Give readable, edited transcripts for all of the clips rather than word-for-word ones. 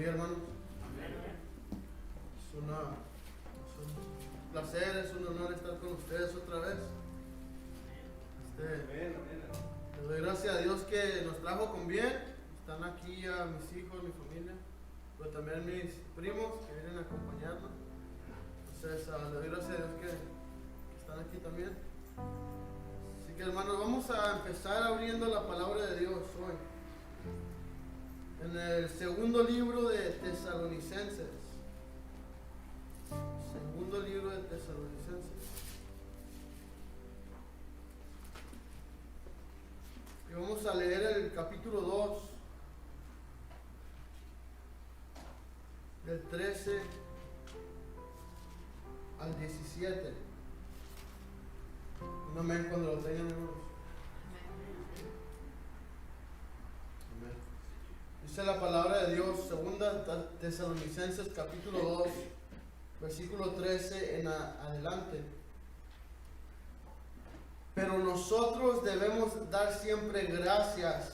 día, hermanos. Es un placer, es un honor estar con ustedes otra vez. Les doy gracias a Dios que nos trajo con bien. Están aquí a mis hijos, mi familia, pero también mis primos que vienen a acompañarnos. Entonces, les doy gracias a Dios que están aquí también. Así que, hermanos, vamos a empezar abriendo la palabra de Dios hoy. En el segundo libro de Tesalonicenses. Segundo libro de Tesalonicenses. Y vamos a leer el capítulo 2, del 13 al 17. Un amén cuando lo tengan, hermanos. Amén. Dice la palabra de Dios, segunda Tesalonicenses capítulo 2, versículo 13 en adelante. Pero nosotros debemos dar siempre gracias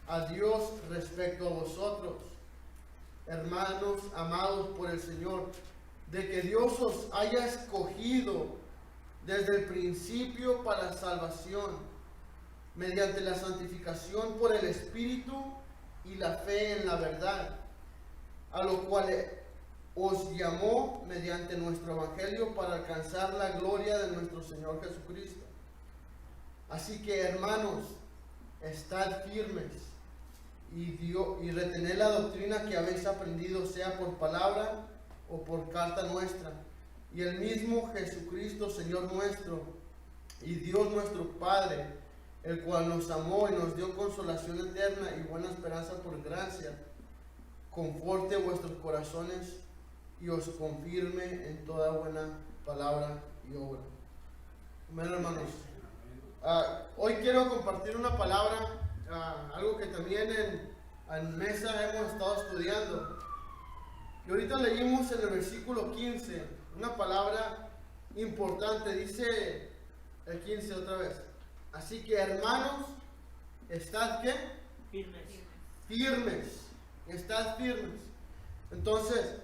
a Dios respecto a vosotros, hermanos amados por el Señor, de que Dios os haya escogido desde el principio para salvación, mediante la santificación por el Espíritu y la fe en la verdad, a lo cual os llamó mediante nuestro Evangelio para alcanzar la gloria de nuestro Señor Jesucristo. Así que, hermanos, estad firmes y retened la doctrina que habéis aprendido, sea por palabra o por carta nuestra. Y el mismo Jesucristo, Señor nuestro, y Dios nuestro Padre, el cual nos amó y nos dio consolación eterna y buena esperanza por gracia, conforte vuestros corazones y os confirme en toda buena palabra y obra. Amén, hermanos. Hoy quiero compartir una palabra, algo que también en mesa hemos estado estudiando. Y ahorita leímos en el versículo 15 una palabra importante. Dice el 15 otra vez. Así que, hermanos, estad ¿qué? Firmes. Firmes. Estad firmes. Entonces,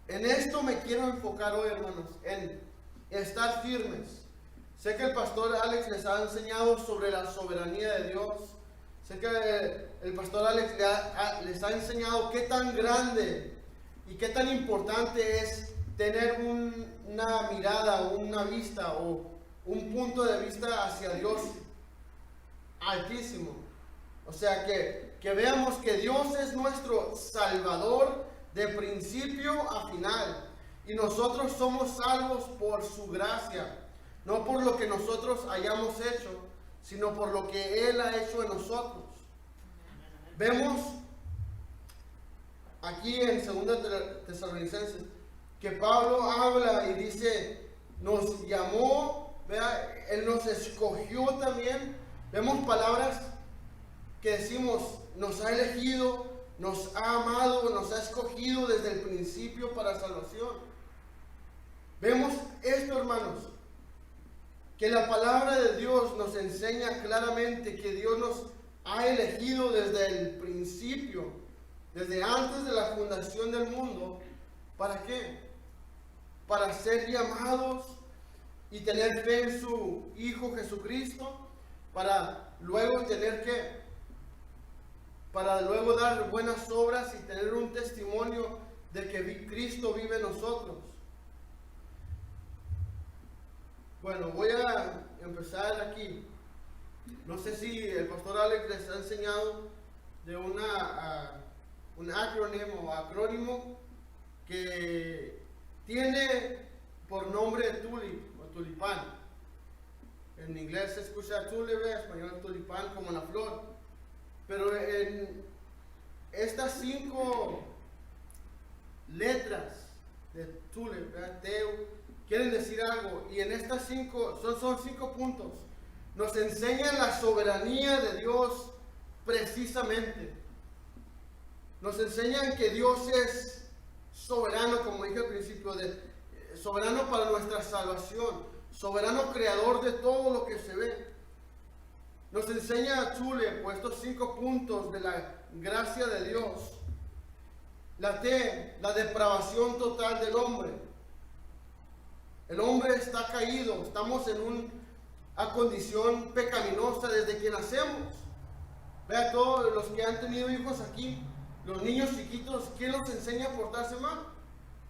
en esto me quiero enfocar hoy, hermanos, en estar firmes. Sé que el pastor Alex les ha enseñado sobre la soberanía de Dios. Sé que el pastor Alex les ha enseñado qué tan grande y qué tan importante es tener una mirada o una vista o un punto de vista hacia Dios altísimo. O sea, que veamos que Dios es nuestro Salvador de principio a final. Y nosotros somos salvos por su gracia. No por lo que nosotros hayamos hecho, sino por lo que Él ha hecho en nosotros. Vemos aquí en 2 Tesalonicenses que Pablo habla y dice, nos llamó, ¿verdad? Él nos escogió también. Vemos palabras que decimos, nos ha elegido, nos ha amado, nos ha escogido desde el principio para salvación. Vemos esto, hermanos, que la palabra de Dios nos enseña claramente que Dios nos ha elegido desde el principio, desde antes de la fundación del mundo. ¿Para qué? Para ser llamados y tener fe en su Hijo Jesucristo, para luego tener que, para luego dar buenas obras y tener un testimonio de que Cristo vive en nosotros. Bueno, voy a empezar aquí. No sé si el pastor Alex les ha enseñado de un acrónimo que tiene por nombre tulip o tulipán. En inglés se escucha tulip, en español tulipán, como la flor. Pero en estas 5 letras de tulip, quieren decir algo, y en estas 5, son 5 puntos, nos enseñan la soberanía de Dios precisamente. Nos enseñan que Dios es soberano, como dije al principio, soberano para nuestra salvación, soberano creador de todo lo que se ve. Nos enseña Chule, pues, estos 5 puntos de la gracia de Dios. La T, la depravación total del hombre. El hombre está caído, estamos en una condición pecaminosa desde que nacemos. Vea, todos los que han tenido hijos aquí, los niños chiquitos, ¿quién los enseña a portarse mal?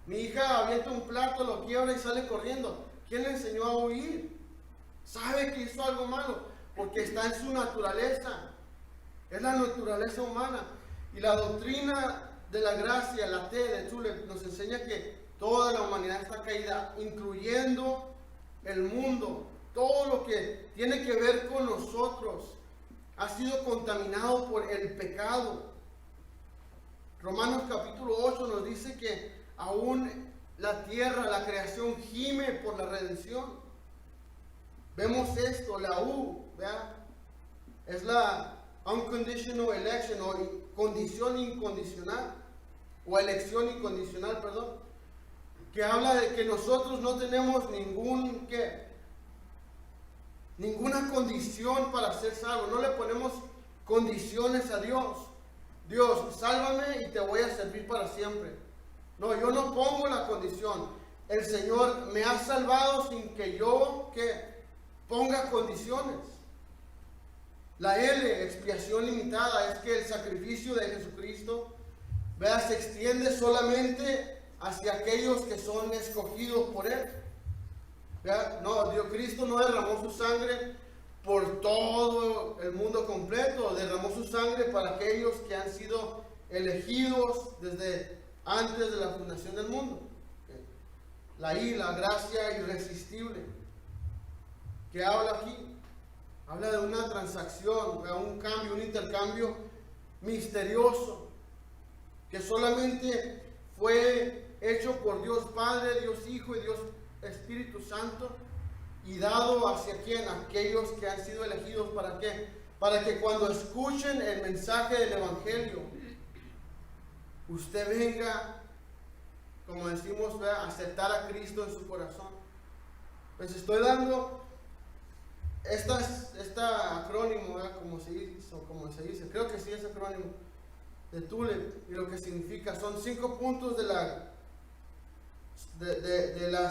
Mi hija avienta un plato, lo quiebra y sale corriendo. ¿Quién le enseñó a huir? Sabe que hizo algo malo, porque está en su naturaleza. Es la naturaleza humana. Y la doctrina de la gracia, la T de Tulip, nos enseña que toda la humanidad está caída, incluyendo el mundo. Todo lo que tiene que ver con nosotros ha sido contaminado por el pecado. Romanos capítulo 8 nos dice que aún la tierra, la creación gime por la redención. Vemos esto, la U, ¿verdad? Es la unconditional election, o condición incondicional, o elección incondicional, perdón, que habla de que nosotros no tenemos ninguna condición para ser salvos. No le ponemos condiciones a Dios. Dios, sálvame y te voy a servir para siempre. No, yo no pongo la condición. El Señor me ha salvado sin que yo ponga condiciones. La L, expiación limitada, es que el sacrificio de Jesucristo, vea, se extiende solamente hacia aquellos que son escogidos por Él. ¿Vea? No, Cristo no derramó su sangre por todo el mundo completo, derramó su sangre para aquellos que han sido elegidos desde antes de la fundación del mundo. La I, la gracia irresistible, que habla aquí, habla de una transacción, un cambio, un intercambio misterioso, que solamente fue hecho por Dios Padre, Dios Hijo y Dios Espíritu Santo, y dado hacia quién, aquellos que han sido elegidos. ¿Para qué? Para que cuando escuchen el mensaje del Evangelio, usted venga, como decimos, a aceptar a Cristo en su corazón. Pues estoy dando este acrónimo, como se dice, creo que sí es acrónimo, de TULIP, y lo que significa, son 5 puntos de la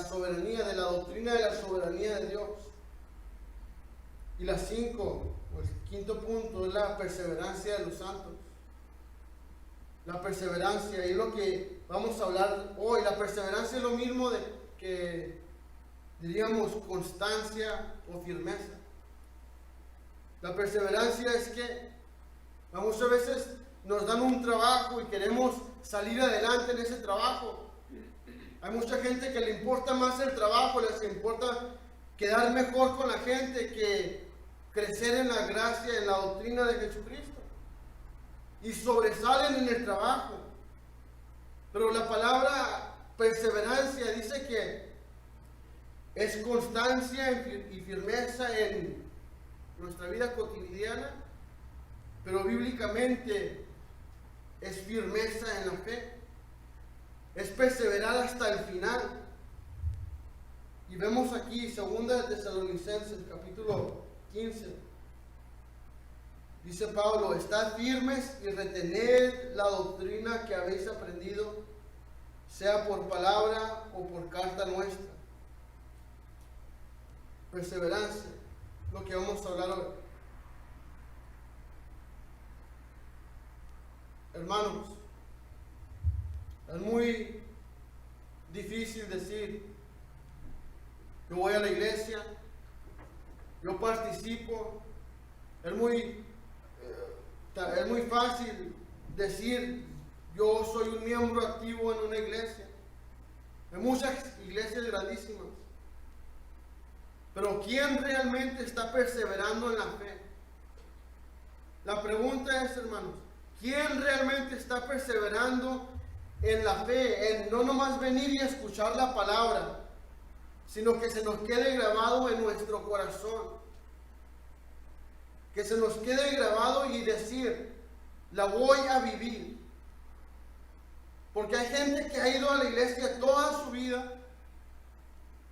soberanía, de la doctrina de la soberanía de Dios. Y el quinto punto, es la perseverancia de los santos. La perseverancia, y es lo que vamos a hablar hoy. La perseverancia es lo mismo que diríamos constancia o firmeza. La perseverancia es que muchas veces nos dan un trabajo y queremos salir adelante en ese trabajo. Hay mucha gente que le importa más el trabajo, les importa quedar mejor con la gente que crecer en la gracia, en la doctrina de Jesucristo. Y sobresalen en el trabajo. Pero la palabra perseverancia dice que es constancia y firmeza en nuestra vida cotidiana, pero bíblicamente es firmeza en la fe. Es perseverar hasta el final. Y vemos aquí 2 de Tesalonicenses capítulo 15. Dice Pablo: estad firmes y retened la doctrina que habéis aprendido, sea por palabra o por carta nuestra. Perseverancia, lo que vamos a hablar hoy. Hermanos, es muy difícil decir: yo voy a la iglesia, yo participo. Es muy fácil decir: yo soy un miembro activo en una iglesia. Hay muchas iglesias grandísimas. Pero ¿quién realmente está perseverando en la fe? La pregunta es, hermanos, ¿quién realmente está perseverando en la fe? En no nomás venir y escuchar la palabra, sino que se nos quede grabado en nuestro corazón. Que se nos quede grabado y decir: la voy a vivir. Porque hay gente que ha ido a la iglesia toda su vida,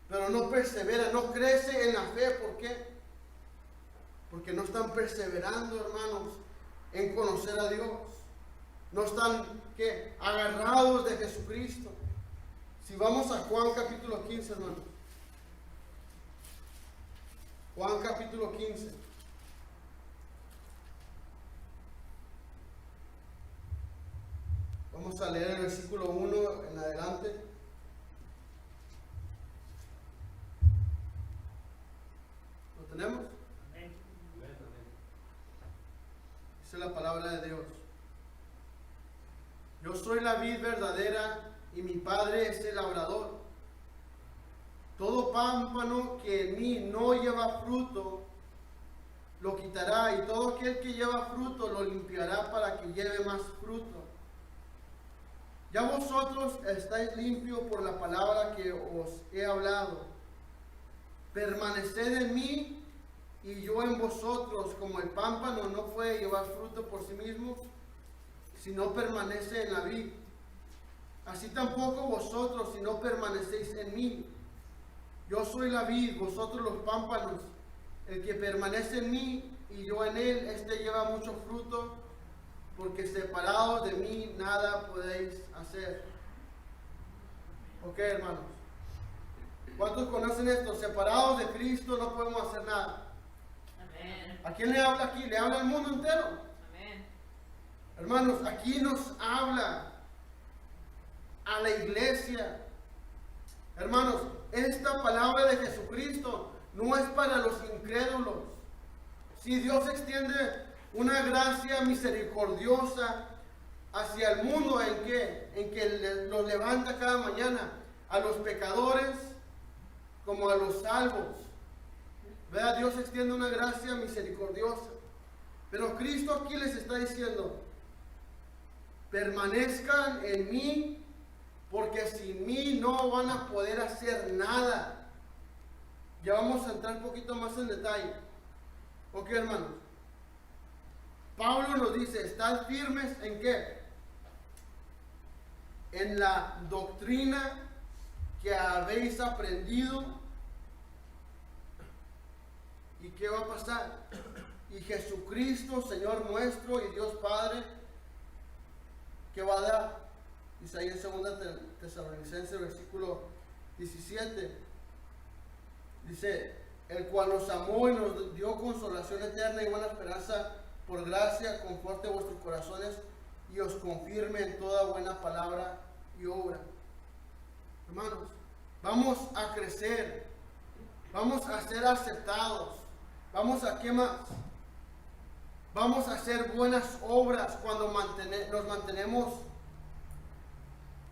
pero no persevera, no crece en la fe. ¿Por qué? Porque no están perseverando, hermanos, en conocer a Dios. no están agarrados de Jesucristo. Si vamos a Juan capítulo 15, hermanos. Juan capítulo 15. Vamos a leer el versículo 1 en adelante. ¿Lo tenemos? Amén. Dice la palabra de Dios. Yo soy la vid verdadera y mi Padre es el labrador. Todo pámpano que en mí no lleva fruto, lo quitará, y todo aquel que lleva fruto lo limpiará para que lleve más fruto. Ya vosotros estáis limpios por la palabra que os he hablado. Permaneced en mí y yo en vosotros, como el pámpano no puede llevar fruto por sí mismo, si no permanece en la vid. Así tampoco vosotros, si no permanecéis en mí. Yo soy la vid, vosotros los pámpanos. El que permanece en mí y yo en él, este lleva mucho fruto, porque separados de mí nada podéis hacer. Ok, hermanos. ¿Cuántos conocen esto? Separados de Cristo no podemos hacer nada. Amén. ¿A quién le habla aquí? ¿Le habla al mundo entero? Amén. Hermanos, aquí nos habla a la iglesia. Hermanos, esta palabra de Jesucristo no es para los incrédulos. Si Dios extiende una gracia misericordiosa hacia el mundo en que los levanta cada mañana, a los pecadores como a los salvos. ¿Verdad? Dios extiende una gracia misericordiosa. Pero Cristo aquí les está diciendo: permanezcan en mí, porque sin mí no van a poder hacer nada. Ya vamos a entrar un poquito más en detalle. Ok, hermanos. Pablo nos dice: estad firmes en qué? En la doctrina que habéis aprendido. ¿Y qué va a pasar? Y Jesucristo, Señor nuestro y Dios Padre, ¿qué va a dar? Dice ahí en 2 Tesalonicenses, versículo 17. Dice: el cual nos amó y nos dio consolación eterna y buena esperanza, por gracia, conforte vuestros corazones y os confirme en toda buena palabra y obra. Hermanos, vamos a crecer, vamos a ser aceptados, vamos a ¿qué más? Vamos a hacer buenas obras cuando nos mantenemos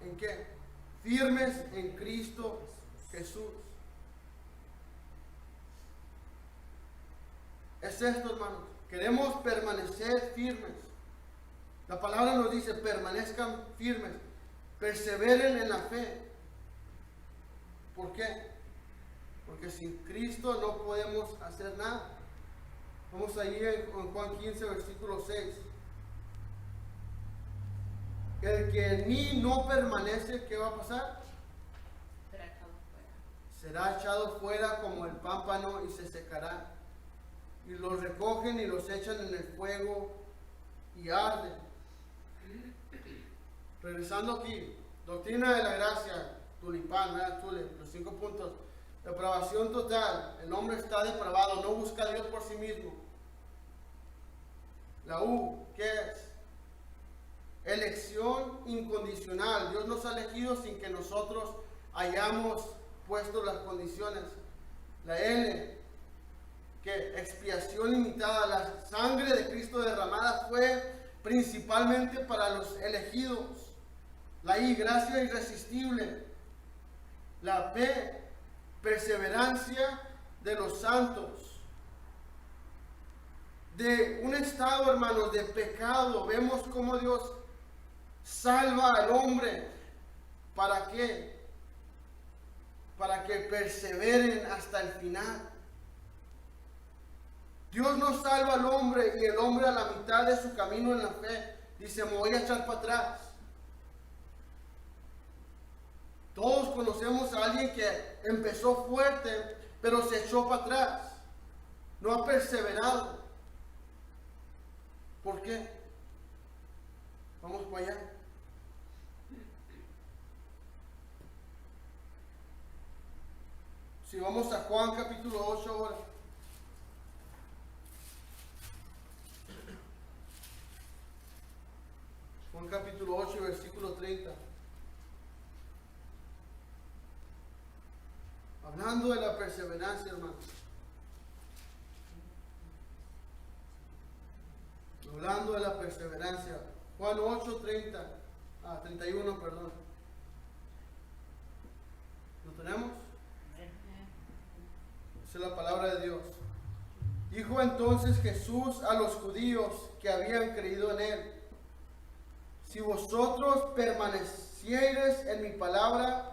¿en qué? Firmes en Cristo Jesús. Es esto, hermanos. Queremos permanecer firmes. La palabra nos dice: permanezcan firmes, perseveren en la fe. ¿Por qué? Porque sin Cristo no podemos hacer nada. Vamos ahí en Juan 15, versículo 6. El que en mí no permanece, ¿qué va a pasar? Será echado fuera. Será echado fuera como el pámpano y se secará. Y los recogen y los echan en el fuego y arden. Regresando aquí, doctrina de la gracia, tulipán, ¿verdad? Los 5 puntos. Depravación total, el hombre está depravado, no busca a Dios por sí mismo. La U, ¿qué es? Elección incondicional. Dios nos ha elegido sin que nosotros hayamos puesto las condiciones. La N, que expiación limitada. La sangre de Cristo derramada fue principalmente para los elegidos. La I, gracia irresistible. La P, perseverancia de los santos. De un estado, hermanos, de pecado, vemos cómo Dios salva al hombre. ¿Para qué? Para que perseveren hasta el final. Dios no salva al hombre y el hombre a la mitad de su camino en la fe dice: me voy a echar para atrás. Todos conocemos a alguien que empezó fuerte, pero se echó para atrás. No ha perseverado. ¿Por qué? Vamos para allá. Si vamos a Juan capítulo 8 ahora. Juan capítulo 8, versículo 30. Hablando de la perseverancia, hermanos. Hablando de la perseverancia. Juan 8, 31, perdón. ¿Lo tenemos? Esa es la palabra de Dios. Dijo entonces Jesús a los judíos que habían creído en él: si vosotros permaneciereis en mi palabra,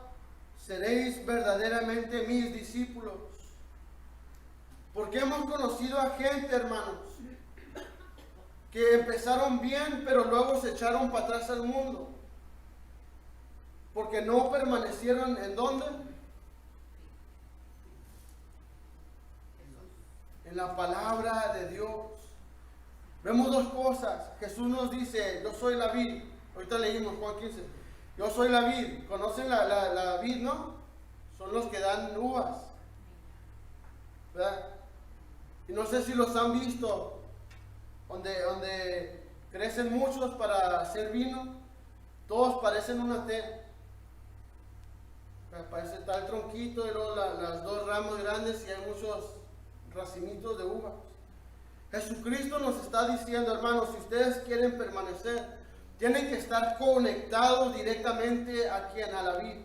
seréis verdaderamente mis discípulos. Porque hemos conocido a gente, hermanos, que empezaron bien, pero luego se echaron para atrás al mundo. Porque no permanecieron ¿en dónde? En la palabra de Dios. Vemos dos cosas. Jesús nos dice: yo soy la vid. Ahorita leímos Juan 15. Yo soy la vid. ¿Conocen la vid, no? Son los que dan uvas, ¿verdad? Y no sé si los han visto, donde crecen muchos para hacer vino. Todos parecen una T. Parece tal tronquito y luego las dos ramas grandes y hay muchos racimitos de uvas. Jesucristo nos está diciendo, hermanos, si ustedes quieren permanecer, tienen que estar conectados directamente a quien, a la vid.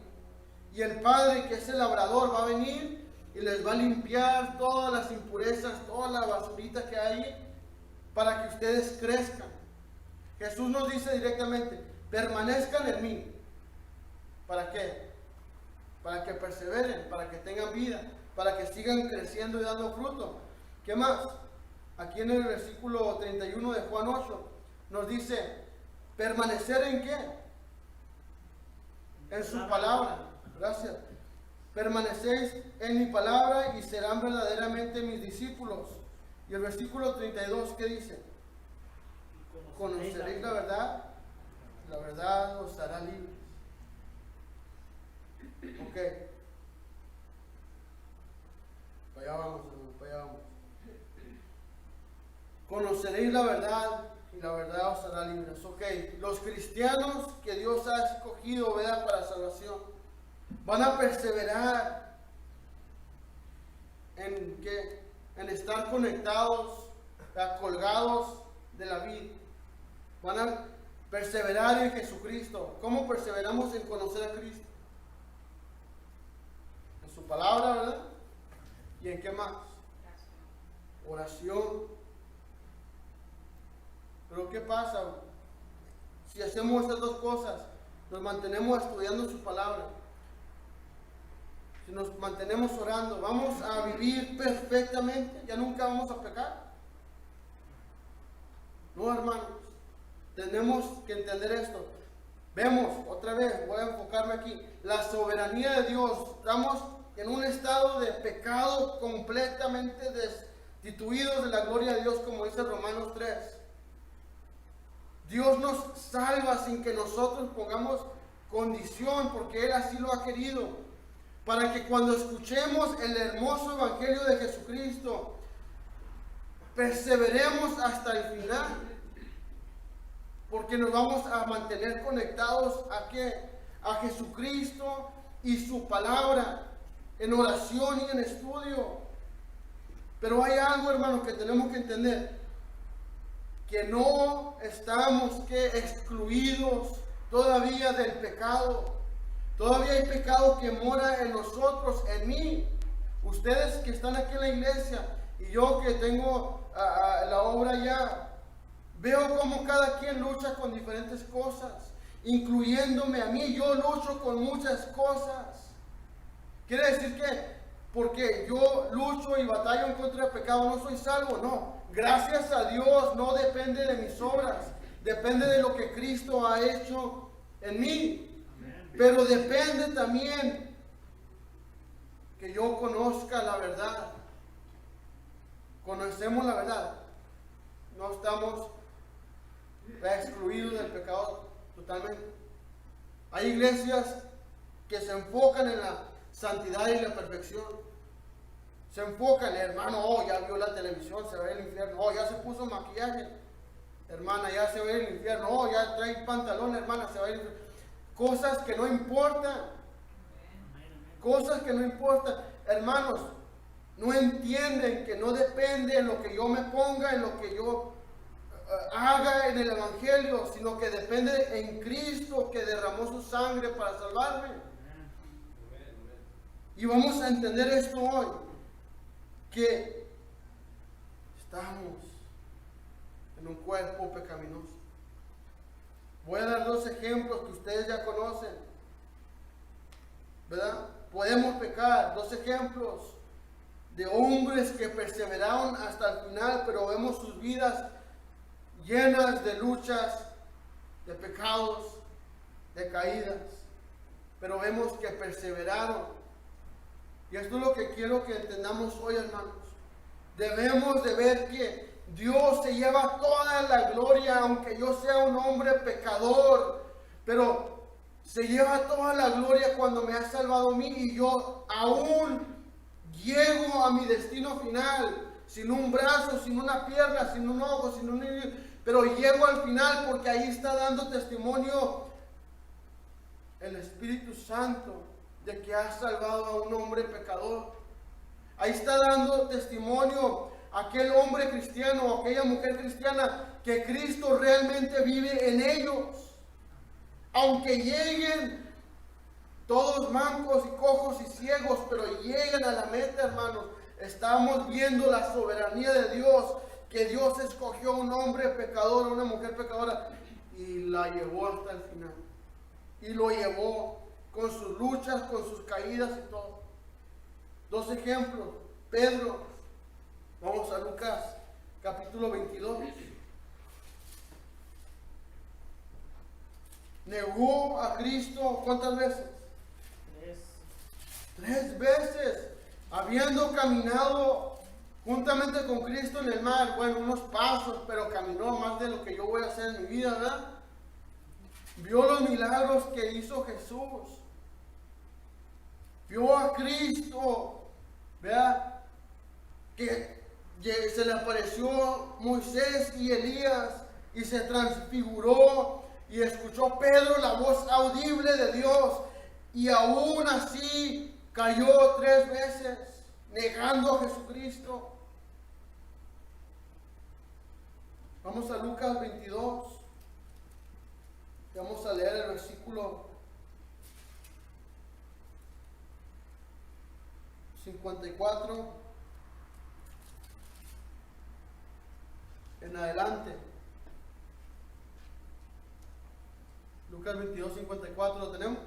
Y el Padre, que es el labrador, va a venir y les va a limpiar todas las impurezas, toda la basurita que hay, para que ustedes crezcan. Jesús nos dice directamente: permanezcan en mí. ¿Para qué? Para que perseveren, para que tengan vida, para que sigan creciendo y dando fruto. ¿Qué más? Aquí en el versículo 31 de Juan 8 nos dice: ¿permanecer en qué? En su palabra. Gracias. Permanecéis en mi palabra y serán verdaderamente mis discípulos. Y el versículo 32, ¿qué dice? Conoceréis la verdad os hará libres. Ok. Para allá vamos, hermano, para allá vamos. Conoceréis la verdad y la verdad os hará libres. Ok. Los cristianos que Dios ha escogido, ¿verdad?, para salvación, van a perseverar en ¿qué? En estar conectados, colgados de la vid. Van a perseverar en Jesucristo. ¿Cómo perseveramos en conocer a Cristo? En su palabra, ¿verdad? ¿Y en qué más? Oración. Pero ¿qué pasa? Si hacemos estas dos cosas, nos mantenemos estudiando su palabra, si nos mantenemos orando, ¿vamos a vivir perfectamente? ¿Ya nunca vamos a pecar? No, hermanos. Tenemos que entender esto. Vemos, otra vez, voy a enfocarme aquí, la soberanía de Dios. Estamos en un estado de pecado completamente destituidos de la gloria de Dios, como dice Romanos 3. Dios nos salva sin que nosotros pongamos condición, porque Él así lo ha querido, para que cuando escuchemos el hermoso evangelio de Jesucristo, perseveremos hasta el final, porque nos vamos a mantener conectados ¿a qué? A Jesucristo y su palabra, en oración y en estudio. Pero hay algo, hermanos, que tenemos que entender: que no estamos excluidos todavía del pecado. Todavía hay pecado que mora en nosotros, en mí. Ustedes que están aquí en la iglesia y yo que tengo la obra ya, veo como cada quien lucha con diferentes cosas, incluyéndome a mí. Yo lucho con muchas cosas. Quiere decir que porque yo lucho y batallo en contra del pecado no soy salvo. No, gracias a Dios no depende de mis obras, depende de lo que Cristo ha hecho en mí. Pero depende también que yo conozca la verdad. Conocemos la verdad. No estamos excluidos del pecado totalmente. Hay iglesias que se enfocan en la santidad y la perfección. Se enfocan, hermano, oh, ya vio la televisión, se ve el infierno, oh, ya se puso maquillaje, hermana, ya se ve el infierno, oh, ya trae pantalón, hermana, se ve el infierno. Cosas que no importan, cosas que no importan, hermanos, no entienden que no depende en lo que yo me ponga, en lo que yo haga en el evangelio, sino que depende en Cristo que derramó su sangre para salvarme. Y vamos a entender esto hoy, que estamos en un cuerpo pecaminoso. Voy a dar dos ejemplos que ustedes ya conocen, ¿verdad? Podemos pecar, dos ejemplos de hombres que perseveraron hasta el final, pero vemos sus vidas llenas de luchas, de pecados, de caídas, pero vemos que perseveraron. Y esto es lo que quiero que entendamos hoy, hermanos. Debemos de ver que Dios se lleva toda la gloria, aunque yo sea un hombre pecador, pero se lleva toda la gloria cuando me ha salvado a mí y yo aún llego a mi destino final, sin un brazo, sin una pierna, sin un ojo, sin un... pero llego al final porque ahí está dando testimonio el Espíritu Santo de que ha salvado a un hombre pecador. Ahí está dando testimonio aquel hombre cristiano o aquella mujer cristiana que Cristo realmente vive en ellos. Aunque lleguen todos mancos y cojos y ciegos, pero lleguen a la meta, hermanos, estamos viendo la soberanía de Dios, que Dios escogió a un hombre pecador, a una mujer pecadora, y la llevó hasta el final. Y lo llevó con sus luchas, con sus caídas y todo. Dos ejemplos. Pedro, vamos a Lucas, capítulo 22. Negó a Cristo, ¿cuántas veces? 3 veces. Habiendo caminado juntamente con Cristo en el mar, bueno, unos pasos, pero caminó más de lo que yo voy a hacer en mi vida, ¿verdad? Vio los milagros que hizo Jesús. Vio a Cristo, vea, que se le apareció Moisés y Elías y se transfiguró y escuchó Pedro la voz audible de Dios y aún así cayó 3 veces negando a Jesucristo. Vamos a Lucas 22. Vamos a leer el versículo 54 en adelante. Lucas 22, 54, ¿lo tenemos?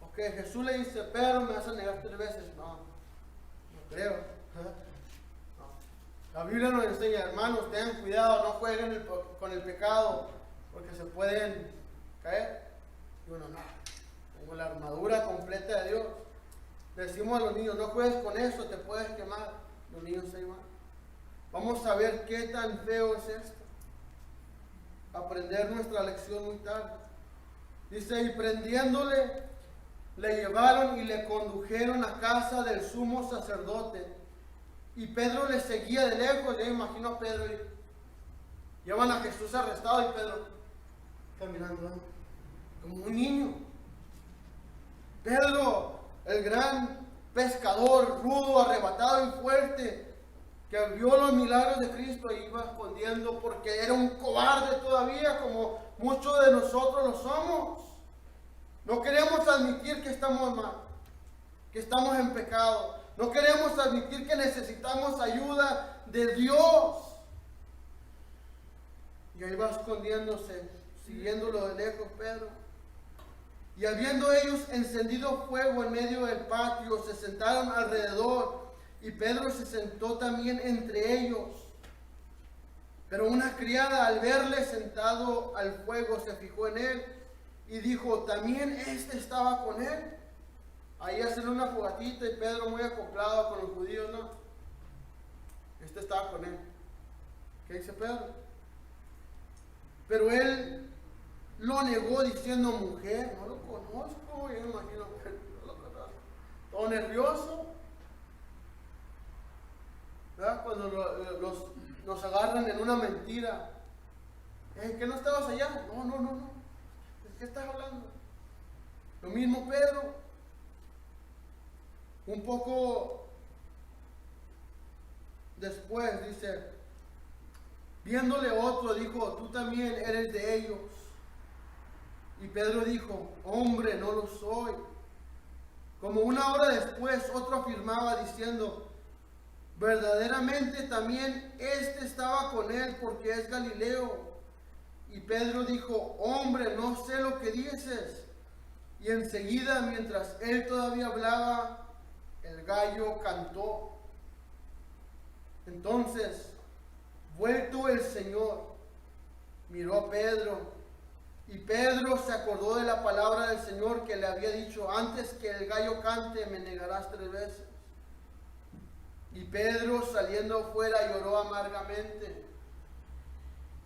Ok, Jesús le dice, Pedro, ¿me vas a negar 3 veces? No creo. La Biblia nos enseña, hermanos, tengan cuidado, no jueguen con el pecado, porque se pueden caer. Y uno, no, tengo la armadura completa de Dios. Le decimos a los niños, no juegues con eso, te puedes quemar. Los niños se van. Vamos a ver qué tan feo es esto. Aprender nuestra lección muy tarde. Dice, y prendiéndole, le llevaron y le condujeron a casa del sumo sacerdote. Y Pedro le seguía de lejos. Yo imagino a Pedro. Llevan a Jesús arrestado y Pedro caminando como un niño. Pedro, el gran pescador, rudo, arrebatado y fuerte, que vio los milagros de Cristo e iba escondiendo porque era un cobarde todavía, como muchos de nosotros lo somos. No queremos admitir que estamos mal, que estamos en pecado. No queremos admitir que necesitamos ayuda de Dios. Y ahí va escondiéndose, siguiéndolo de lejos Pedro. Y habiendo ellos encendido fuego en medio del patio, se sentaron alrededor. Y Pedro se sentó también entre ellos. Pero una criada, al verle sentado al fuego, se fijó en él y dijo, ¿también este estaba con él? Ahí hacen una fogatita y Pedro, muy acoplado con los judíos, no. Este estaba con él. ¿Qué dice Pedro? Pero él lo negó diciendo, mujer, no lo conozco. Yo imagino que no lo conozco. Todo nervioso. ¿Verdad? Cuando nos agarran en una mentira. ¿Que no estabas allá? No. ¿De qué estás hablando? Lo mismo Pedro. Un poco después dice, viéndole otro, dijo, tú también eres de ellos. Y Pedro dijo, hombre, no lo soy. Como una hora después, otro afirmaba diciendo, verdaderamente también este estaba con él porque es Galileo. Y Pedro dijo, hombre, no sé lo que dices. Y enseguida, mientras él todavía hablaba, el gallo cantó. Entonces, vuelto el Señor, miró a Pedro, y Pedro se acordó de la palabra del Señor que le había dicho, antes que el gallo cante, me negarás 3 veces. Y Pedro, saliendo fuera, lloró amargamente.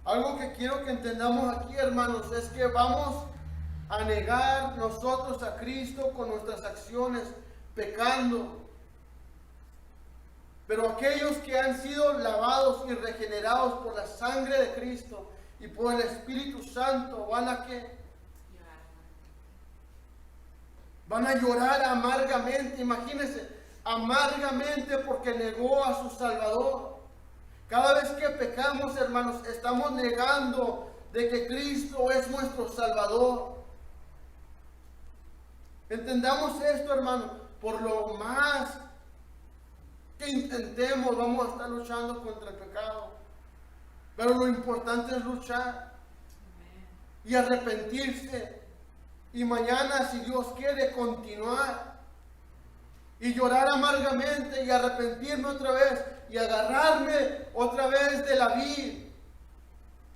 Algo que quiero que entendamos aquí, hermanos, es que vamos a negar nosotros a Cristo con nuestras acciones, pecando. Pero aquellos que han sido lavados y regenerados por la sangre de Cristo y por el Espíritu Santo, van a llorar amargamente. Imagínense, amargamente porque negó a su Salvador. Cada vez que pecamos, hermanos, estamos negando de que Cristo es nuestro Salvador. Entendamos esto, hermanos. Por lo más que intentemos, vamos a estar luchando contra el pecado. Pero lo importante es luchar y arrepentirse. Y mañana, si Dios quiere, continuar y llorar amargamente y arrepentirme otra vez y agarrarme otra vez de la vid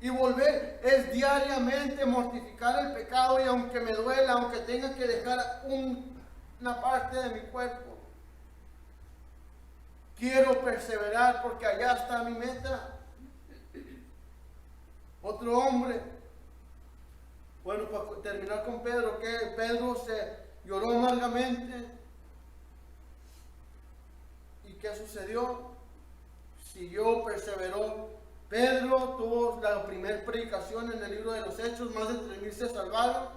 y volver. Es diariamente mortificar el pecado, y aunque me duela, aunque tenga que dejar una parte de mi cuerpo, quiero perseverar porque allá está mi meta. Otro hombre, bueno, para terminar con Pedro, que Pedro se lloró amargamente. ¿Y qué sucedió? Siguió, perseveró. Pedro tuvo la primera predicación en el libro de los Hechos, más de 3,000 se salvaron.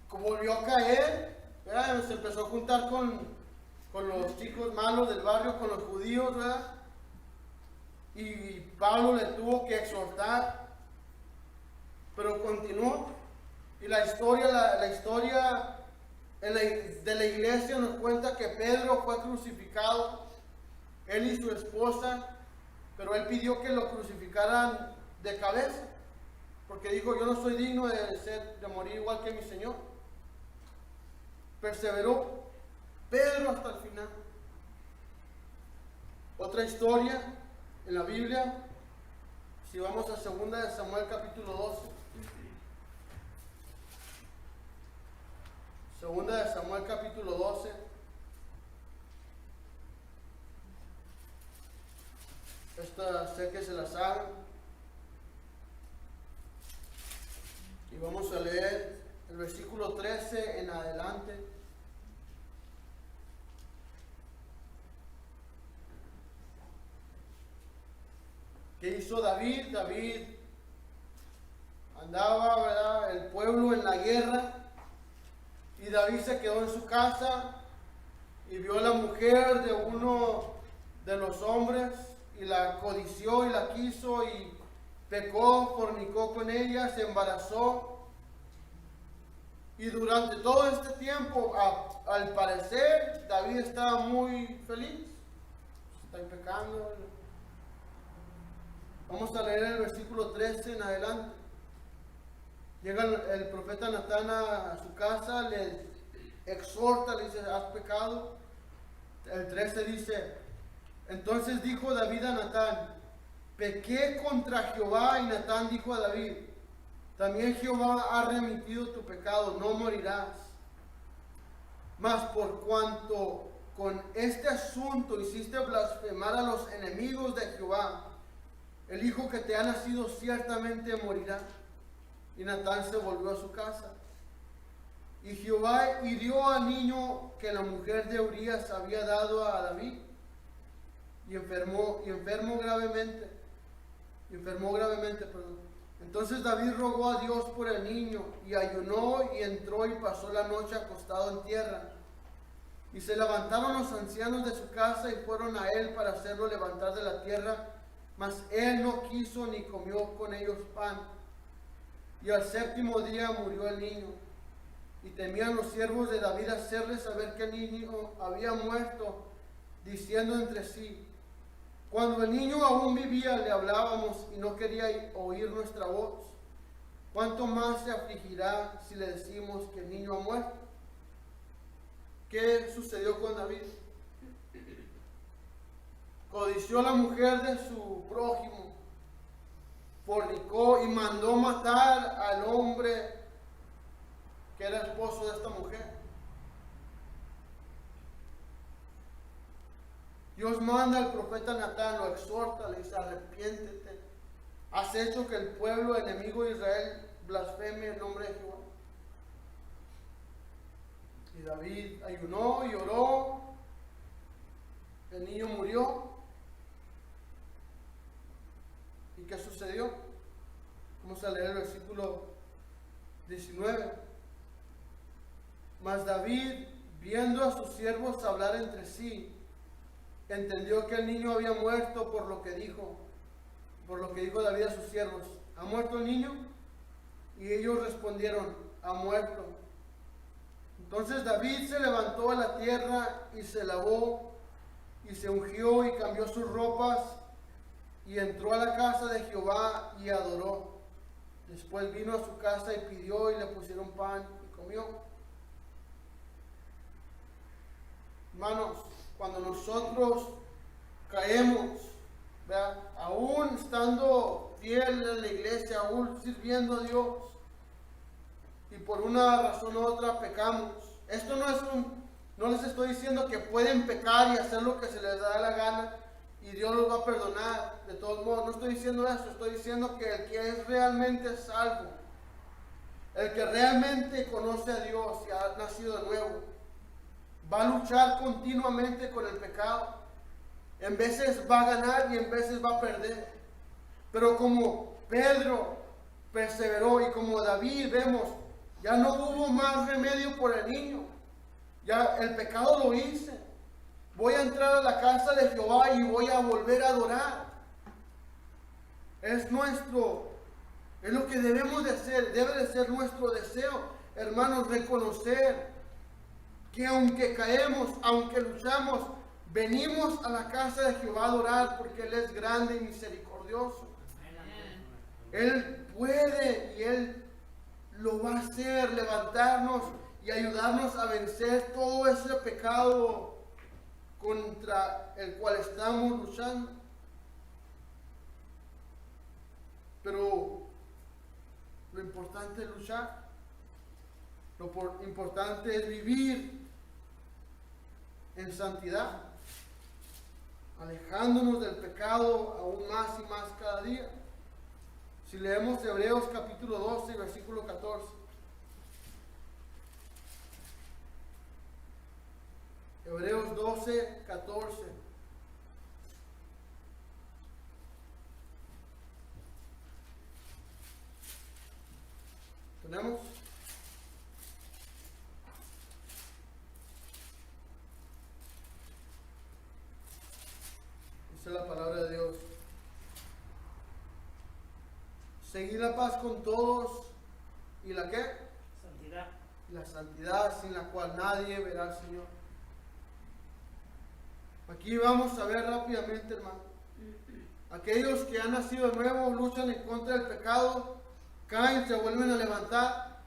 Volvió a caer, ¿verdad? Se empezó a juntar con los chicos malos del barrio, con los judíos, ¿verdad? Y Pablo le tuvo que exhortar, pero continuó. Y la historia de la iglesia nos cuenta que Pedro fue crucificado, él y su esposa, pero él pidió que lo crucificaran de cabeza, porque dijo, yo no soy digno de morir igual que mi Señor. Perseveró Pedro hasta el final. Otra historia en la Biblia, si vamos a 2 de Samuel capítulo 12. 2 de Samuel capítulo 12. Esta sé que se la saben. Y vamos a leer el versículo 13 en adelante. ¿Qué hizo David? David andaba, ¿verdad?, el pueblo en la guerra. Y David se quedó en su casa y vio a la mujer de uno de los hombres y la codició y la quiso y pecó, fornicó con ella, se embarazó. Y durante todo este tiempo, al parecer, David estaba muy feliz. Está pecando. Vamos a leer el versículo 13 en adelante. Llega el profeta Natán a su casa, le exhorta, le dice, has pecado. El 13 dice, entonces dijo David a Natán, pequé contra Jehová. Y Natán dijo a David, también Jehová ha remitido tu pecado, no morirás. Mas por cuanto con este asunto hiciste blasfemar a los enemigos de Jehová, el hijo que te ha nacido ciertamente morirá. Y Natán se volvió a su casa. Y Jehová hirió al niño que la mujer de Urías había dado a David, y enfermó gravemente. Entonces David rogó a Dios por el niño, y ayunó, y entró y pasó la noche acostado en tierra. Y se levantaron los ancianos de su casa y fueron a él para hacerlo levantar de la tierra, mas él no quiso ni comió con ellos pan. Y al séptimo día murió el niño. Y temían los siervos de David hacerle saber que el niño había muerto, diciendo entre sí: cuando el niño aún vivía le hablábamos y no quería oír nuestra voz. ¿Cuánto más se afligirá si le decimos que el niño ha muerto? ¿Qué sucedió con David? Codició la mujer de su prójimo, fornicó y mandó matar al hombre que era esposo de esta mujer. Dios manda al profeta Natán, lo exhorta, le dice: arrepiéntete. Has hecho que el pueblo enemigo de Israel blasfeme el nombre de Jehová. Y David ayunó y oró. El niño murió. ¿Y qué sucedió? Vamos a leer el versículo 19. Mas David, viendo a sus siervos hablar entre sí, entendió que el niño había muerto por lo que dijo David a sus siervos: ¿ha muerto el niño? Y ellos respondieron: ha muerto. Entonces David se levantó a la tierra y se lavó y se ungió y cambió sus ropas y entró a la casa de Jehová y adoró. Después vino a su casa y pidió y le pusieron pan y comió. Hermanos, cuando nosotros caemos, ¿verdad?, aún estando fiel en la iglesia, aún sirviendo a Dios, y por una razón u otra pecamos. Esto no les estoy diciendo que pueden pecar y hacer lo que se les da la gana y Dios los va a perdonar. De todos modos, no estoy diciendo eso. Estoy diciendo que el que es realmente salvo, el que realmente conoce a Dios y ha nacido de nuevo, va a luchar continuamente con el pecado. En veces va a ganar y en veces va a perder. Pero como Pedro perseveró y como David, vemos, ya no hubo más remedio por el niño. Ya el pecado lo hice. Voy a entrar a la casa de Jehová y voy a volver a adorar. Es lo que debemos de hacer. Debe de ser nuestro deseo, hermanos, reconocer que aunque caemos, aunque luchamos, venimos a la casa de Jehová a adorar, porque Él es grande y misericordioso. Él puede y Él lo va a hacer, levantarnos y ayudarnos a vencer todo ese pecado contra el cual estamos luchando. Pero lo importante es luchar. Lo importante es vivir en santidad, alejándonos del pecado aún más y más cada día. Si leemos Hebreos capítulo 12, versículo 14. Hebreos 12, 14. ¿Tenemos? Dice la palabra de Dios: seguid la paz con todos y la ¿qué? Santidad. La santidad, sin la cual nadie verá al Señor. Aquí vamos a ver rápidamente, hermano. Aquellos que han nacido de nuevo luchan en contra del pecado, caen, se vuelven a levantar,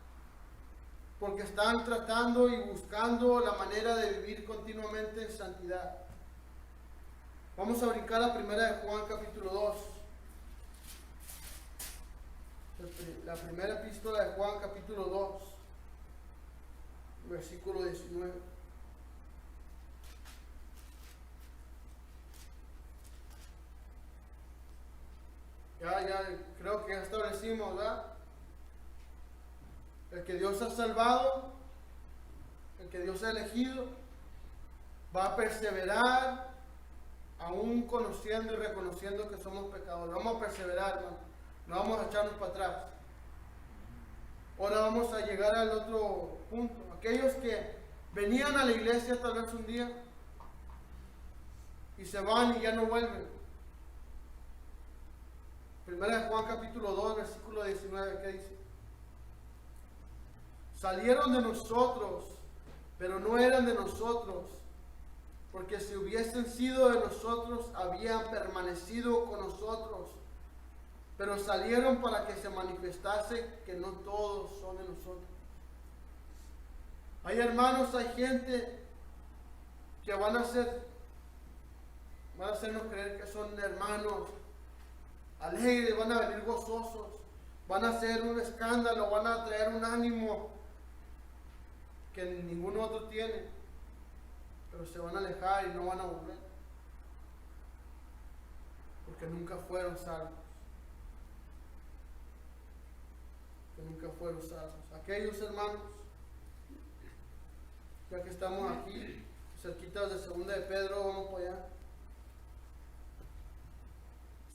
porque están tratando y buscando la manera de vivir continuamente en santidad. Vamos a brincar a primera de Juan capítulo 2. La primera epístola de Juan capítulo 2, versículo 19. primero que ya establecimos, ¿verdad? El que Dios ha salvado, el que Dios ha elegido, va a perseverar, aún conociendo y reconociendo que somos pecadores. Vamos a perseverar, hermano. No vamos a echarnos para atrás. Ahora vamos a llegar al otro punto. Aquellos que venían a la iglesia tal vez un día y se van y ya no vuelven. Primera de Juan capítulo 2, versículo 19, ¿qué dice? Salieron de nosotros, pero no eran de nosotros, porque si hubiesen sido de nosotros, habían permanecido con nosotros. Pero salieron para que se manifestase que no todos son de nosotros. Hay hermanos, hay gente que van a hacernos creer que son hermanos alegres, van a venir gozosos, van a hacer un escándalo, van a traer un ánimo que ningún otro tiene, pero se van a alejar y no van a volver, porque nunca fueron salvos. Que nunca fueron salvos. Aquellos hermanos, ya que estamos aquí, cerquitas de Segunda de Pedro, vamos para allá.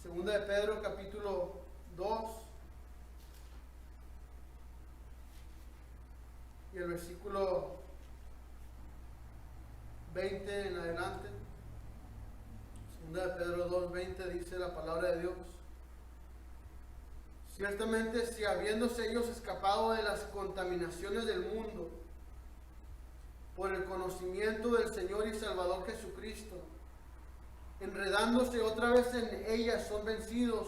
Segunda de Pedro, capítulo 2, y el versículo 20 en adelante. Segunda de Pedro 2, 20 dice la palabra de Dios: ciertamente, si habiéndose ellos escapado de las contaminaciones del mundo por el conocimiento del Señor y Salvador Jesucristo, enredándose otra vez en ellas, son vencidos,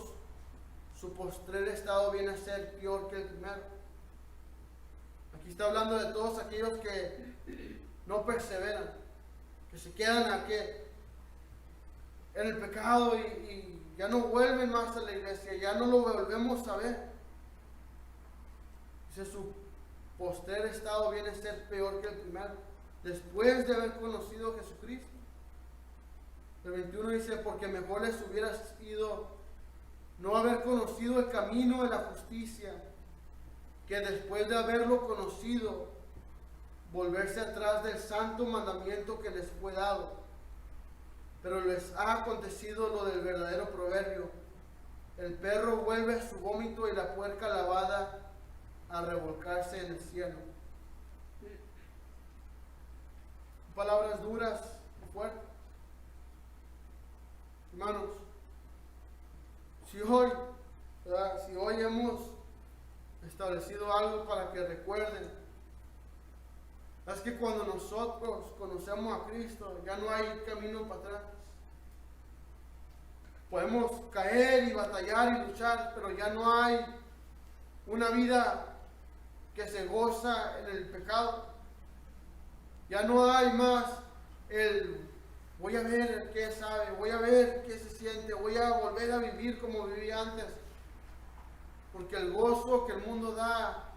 su postrer estado viene a ser peor que el primero. Aquí está hablando de todos aquellos que no perseveran, que se quedan aquí en el pecado y ya no vuelven más a la iglesia, ya no lo volvemos a ver. Dice, su postrer estado viene a ser peor que el primero, después de haber conocido a Jesucristo. El 21 dice, porque mejor les hubiera sido no haber conocido el camino de la justicia, que después de haberlo conocido, volverse atrás del santo mandamiento que les fue dado. Pero les ha acontecido lo del verdadero proverbio: el perro vuelve a su vómito y la puerca lavada a revolcarse en el cielo. Palabras duras y fuertes. Hermanos, si hoy hemos establecido algo para que recuerden, es que cuando nosotros conocemos a Cristo, ya no hay camino para atrás. Podemos caer y batallar y luchar, pero ya no hay una vida que se goza en el pecado. Ya no hay más el voy a ver qué sabe, voy a ver qué se siente, voy a volver a vivir como vivía antes. Porque el gozo que el mundo da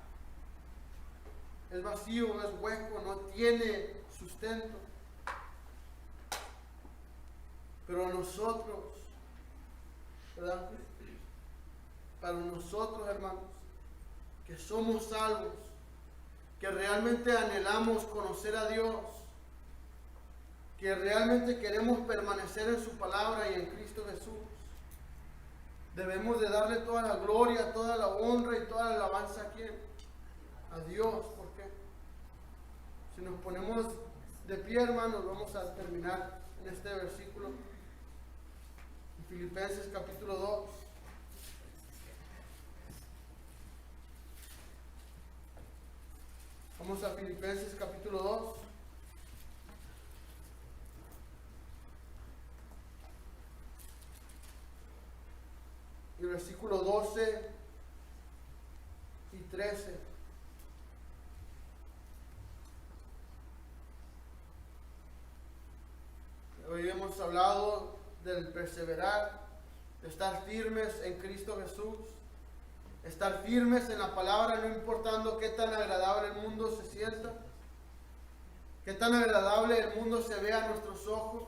es vacío, es hueco, no tiene sustento. Pero nosotros, ¿verdad? Para nosotros, hermanos, que somos salvos, que realmente anhelamos conocer a Dios, que realmente queremos permanecer en su palabra y en Cristo Jesús, debemos de darle toda la gloria, toda la honra y toda la alabanza a ¿quién? A Dios. ¿Por qué? Si nos ponemos de pie, hermanos, vamos a terminar en este versículo. En Filipenses capítulo 2. Vamos a Filipenses capítulo 2. Y versículo 12 y 13. Hoy hemos hablado del perseverar, de estar firmes en Cristo Jesús, estar firmes en la palabra, no importando qué tan agradable el mundo se sienta, qué tan agradable el mundo se vea a nuestros ojos.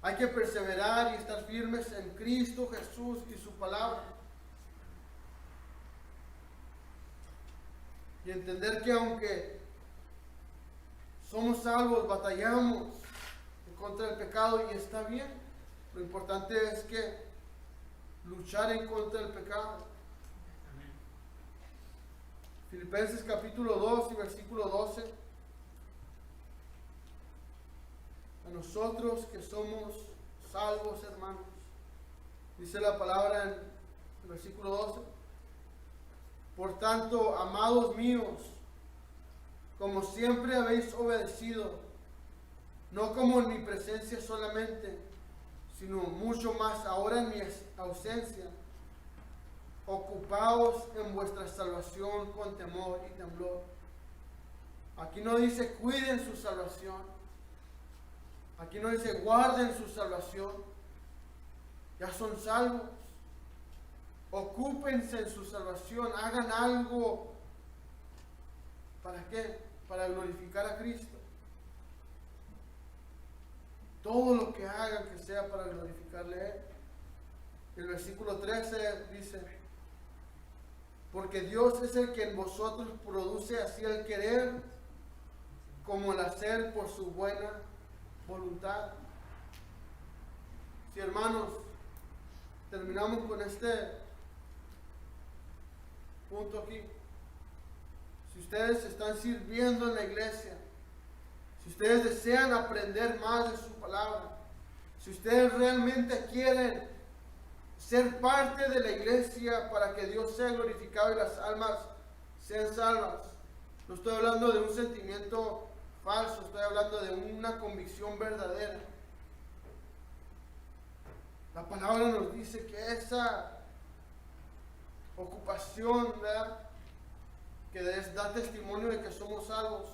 Hay que perseverar y estar firmes en Cristo Jesús y su palabra. Y entender que aunque somos salvos, batallamos en contra del pecado y está bien. Lo importante es que luchar en contra del pecado. Filipenses capítulo 2 y versículo 12. A nosotros que somos salvos, hermanos, dice la palabra en el versículo 12. Por tanto, amados míos, como siempre habéis obedecido, no como en mi presencia solamente, sino mucho más ahora en mi ausencia, ocupaos en vuestra salvación con temor y temblor. Aquí no dice cuiden su salvación. Aquí no dice guarden su salvación. Ya son salvos. Ocúpense en su salvación. Hagan algo. ¿Para qué? Para glorificar a Cristo. Todo lo que hagan que sea para glorificarle a Él. El versículo 13 dice: porque Dios es el que en vosotros produce así el querer como el hacer por su buena voluntad. Si, hermanos, terminamos con este punto aquí. Si ustedes están sirviendo en la iglesia, si ustedes desean aprender más de su palabra, si ustedes realmente quieren ser parte de la iglesia para que Dios sea glorificado y las almas sean salvas, no estoy hablando de un sentimiento falso, estoy hablando de una convicción verdadera. La palabra nos dice que esa ocupación, ¿verdad?, que da testimonio de que somos salvos,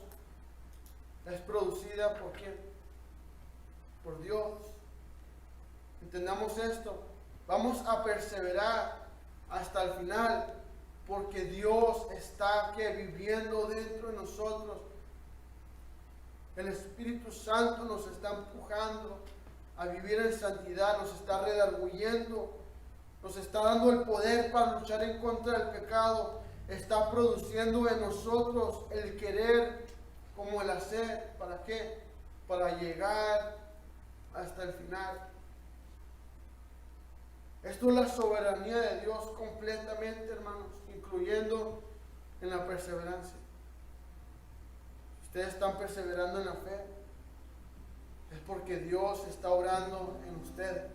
es producida por ¿quién? Por Dios. Entendamos esto. Vamos a perseverar hasta el final, porque Dios está viviendo dentro de nosotros. El Espíritu Santo nos está empujando a vivir en santidad, nos está redarguyendo, nos está dando el poder para luchar en contra del pecado, está produciendo en nosotros el querer como el hacer. ¿Para qué? Para llegar hasta el final. Esto es la soberanía de Dios completamente, hermanos, incluyendo en la perseverancia. Ustedes están perseverando en la fe, es porque Dios está obrando en ustedes.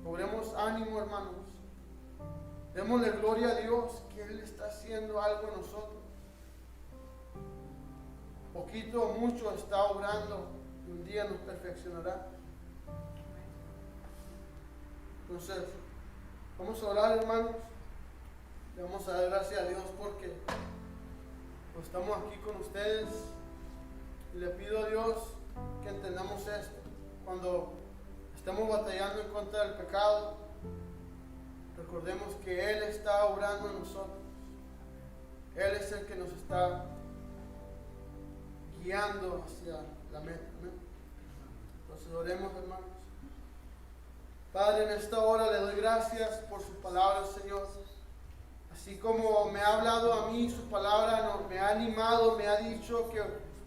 Cobremos ánimo, hermanos. Démosle gloria a Dios que Él está haciendo algo en nosotros. Poquito o mucho está obrando y un día nos perfeccionará. Entonces, vamos a orar, hermanos. Le vamos a dar gracias a Dios porque pues, estamos aquí con ustedes. Y le pido a Dios que entendamos esto. Cuando estemos batallando en contra del pecado, recordemos que Él está obrando en nosotros. Él es el que nos está guiando hacia la meta. ¿Amén? Entonces oremos, hermanos. Padre, en esta hora le doy gracias por su palabra, Señor. Así como me ha hablado a mí, su palabra me ha animado, me ha dicho que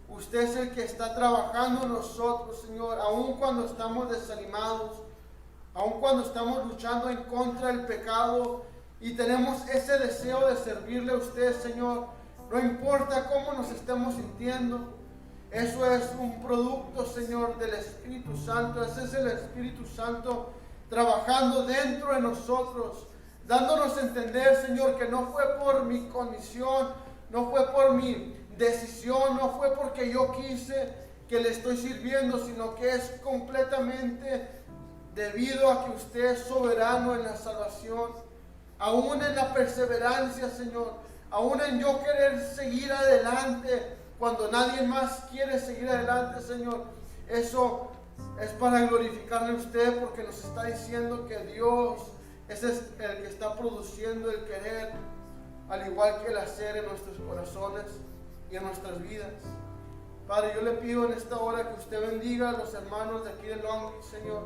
usted es el que está trabajando en nosotros, Señor, aun cuando estamos desanimados, aun cuando estamos luchando en contra del pecado y tenemos ese deseo de servirle a usted, Señor. No importa cómo nos estemos sintiendo, eso es un producto, Señor, del Espíritu Santo. Ese es el Espíritu Santo trabajando dentro de nosotros, dándonos a entender, Señor, que no fue por mi condición, no fue por mi decisión, no fue porque yo quise que le estoy sirviendo, sino que es completamente debido a que usted es soberano en la salvación, aún en la perseverancia, Señor, aún en yo querer seguir adelante cuando nadie más quiere seguir adelante, Señor. Eso es para glorificarle a usted, porque nos está diciendo que Dios es el que está produciendo el querer, al igual que el hacer en nuestros corazones y en nuestras vidas. Padre, yo le pido en esta hora que usted bendiga a los hermanos de aquí de Long Beach, Señor.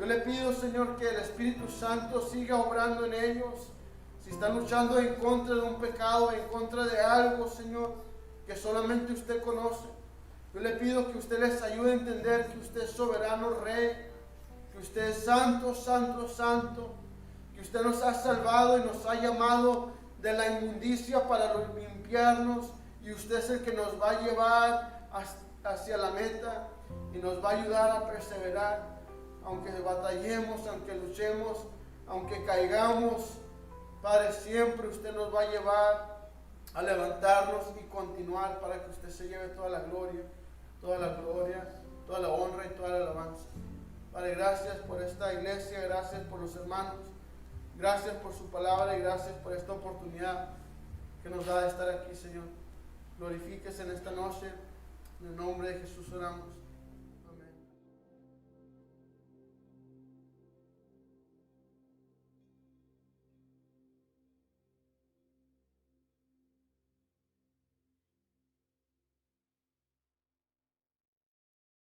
Yo le pido, Señor, que el Espíritu Santo siga obrando en ellos. Si están luchando en contra de un pecado, en contra de algo, Señor, que solamente usted conoce, yo le pido que usted les ayude a entender que usted es soberano Rey, que usted es santo, santo, santo, que usted nos ha salvado y nos ha llamado de la inmundicia para limpiarnos, y usted es el que nos va a llevar hacia la meta y nos va a ayudar a perseverar, aunque batallemos, aunque luchemos, aunque caigamos. Padre, siempre usted nos va a llevar a levantarnos y continuar para que usted se lleve toda la gloria, toda la honra y toda la alabanza. Padre, gracias por esta iglesia, gracias por los hermanos, gracias por su palabra y gracias por esta oportunidad que nos da de estar aquí, Señor. Glorifíquese en esta noche, en el nombre de Jesús oramos.